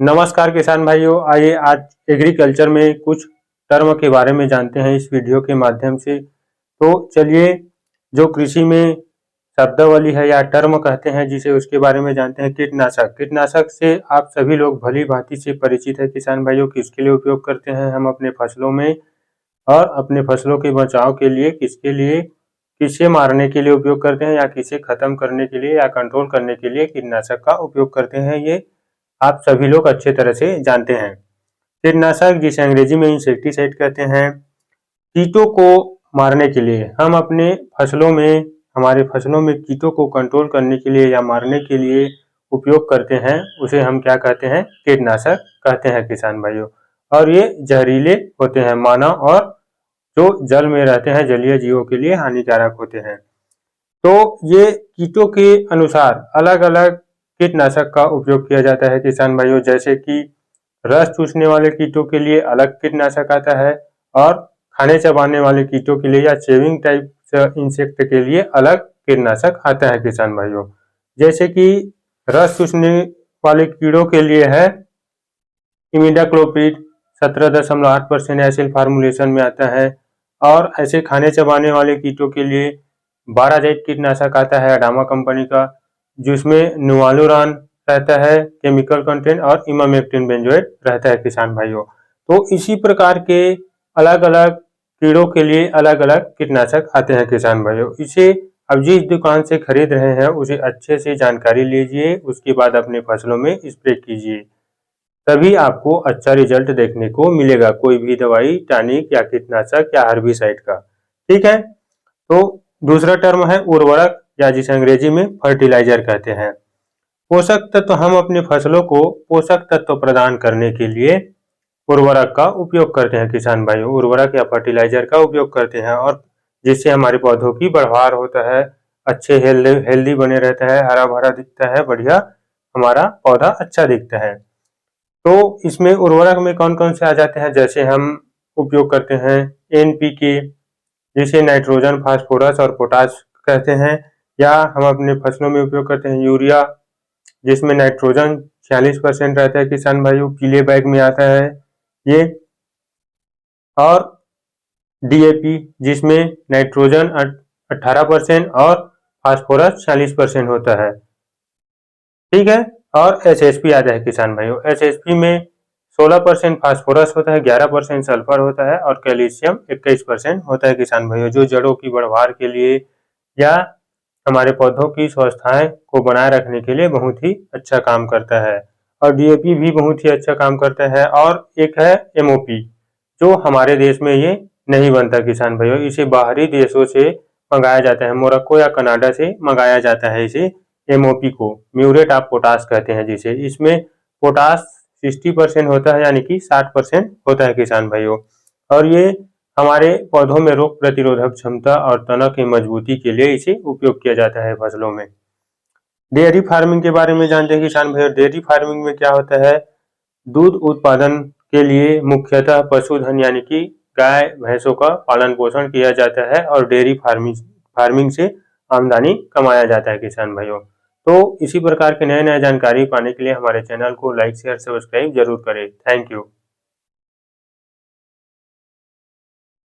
नमस्कार किसान भाइयों, आइए आज एग्रीकल्चर में कुछ टर्म के बारे में जानते हैं इस वीडियो के माध्यम से। तो चलिए, जो कृषि में शब्दावली है या टर्म कहते हैं जिसे, उसके बारे में जानते हैं। कीटनाशक। कीटनाशक से आप सभी लोग भली भांति से परिचित है किसान भाइयों। किसके लिए उपयोग करते हैं हम अपने फसलों में, और अपने फसलों के बचाव के लिए किसके लिए, किसे मारने के लिए उपयोग करते हैं, या किसे खत्म करने के लिए या कंट्रोल करने के लिए कीटनाशक का उपयोग करते हैं, ये आप सभी लोग अच्छे तरह से जानते हैं। कीटनाशक, जिसे अंग्रेजी में इंसेक्टिसाइड कहते हैं, कीटों को मारने के लिए हम अपने फसलों में, हमारे फसलों में कीटों को कंट्रोल करने के लिए या मारने के लिए उपयोग करते हैं। उसे हम क्या कहते हैं? कीटनाशक कहते हैं किसान भाइयों। और ये जहरीले होते हैं, मानव और जो जल में रहते हैं जलीय जीवों के लिए हानिकारक होते हैं। तो ये कीटों के अनुसार अलग अलग कीटनाशक का उपयोग किया जाता है किसान भाइयों। जैसे कि रस चूसने वाले कीटों के लिए अलग कीटनाशक आता है, और खाने चबाने वाले कीटों के लिए या चेविंग टाइप इंसेक्ट के लिए अलग कीटनाशक आता है किसान भाइयों। जैसे कि रस चूसने वाले कीड़ों के लिए है इमिडाक्लोप्रिड 17.8% एसिड फार्मूलेशन में आता है। और ऐसे खाने चबाने वाले कीटों के लिए बाराजाइट कीटनाशक आता है अडामा कंपनी का, जिसमें नुआलुरान रहता है केमिकल कंटेंट, और इमामेक्टिन बेंजोएट रहता है किसान भाइयों। तो इसी प्रकार के अलग अलग कीड़ों के लिए अलग अलग कीटनाशक आते हैं किसान भाइयों। इसे अब जिस दुकान से खरीद रहे हैं उसे अच्छे से जानकारी लीजिए, उसके बाद अपने फसलों में स्प्रे कीजिए, तभी आपको अच्छा रिजल्ट देखने को मिलेगा, कोई भी दवाई, टॉनिक या कीटनाशक या हर्बिसाइड का। ठीक है। तो दूसरा टर्म है उर्वरक, या जिसे अंग्रेजी में फर्टिलाइजर कहते हैं। पोषक तत्व, हम अपने फसलों को पोषक तत्व प्रदान करने के लिए उर्वरक का उपयोग करते हैं किसान भाइयों। उर्वरक या फर्टिलाइजर का उपयोग करते हैं, और जिससे हमारे पौधों की बढ़वार होता है, अच्छे हेल्दी बने रहता है, हरा भरा दिखता है, बढ़िया हमारा पौधा अच्छा दिखता है। तो इसमें उर्वरक में कौन कौन से आ जाते हैं? जैसे हम उपयोग करते हैं NPK, जिसे नाइट्रोजन, फास्फोरस और पोटाश कहते हैं, या हम अपने फसलों में उपयोग करते हैं यूरिया, जिसमें नाइट्रोजन 46% रहता है किसान भाइयों, पीले बैग में आता है ये। और DAP, जिसमें नाइट्रोजन 18% और फास्फोरस 40% होता है। ठीक है। और SSP आता है किसान भाइयों। SSP में 16% फास्फोरस होता है, 11% सल्फर होता है, और कैल्शियम 21% होता है किसान भाइयों, जो जड़ों की बढ़वार के लिए या हमारे पौधों की स्वास्थ्य को बनाए रखने के लिए बहुत ही अच्छा काम करता है। और DAP भी बहुत ही अच्छा काम करता है। और एक है MOP, जो हमारे देश में ये नहीं बनता किसान भाइयों, इसे बाहरी देशों से मंगाया जाता है, मोरक्को या कनाडा से मंगाया जाता है इसे, MOP को म्यूरेट ऑफ पोटाश कहते हैं जिसे। इसमें पोटाश 60% होता है, यानी कि 60% होता है किसान भाइयों। और ये हमारे पौधों में रोग प्रतिरोधक क्षमता और तना की मजबूती के लिए इसे उपयोग किया जाता है फसलों में। डेयरी फार्मिंग के बारे में जानते हैं किसान भाइयों। डेयरी फार्मिंग में क्या होता है? दूध उत्पादन के लिए मुख्यतः पशुधन यानी कि गाय भैंसों का पालन पोषण किया जाता है, और डेयरी फार्मिंग से आमदनी कमाया जाता है किसान भाइयों। तो इसी प्रकार के नए नए जानकारी पाने के लिए हमारे चैनल को लाइक शेयर सब्सक्राइब जरूर करें। Thank you.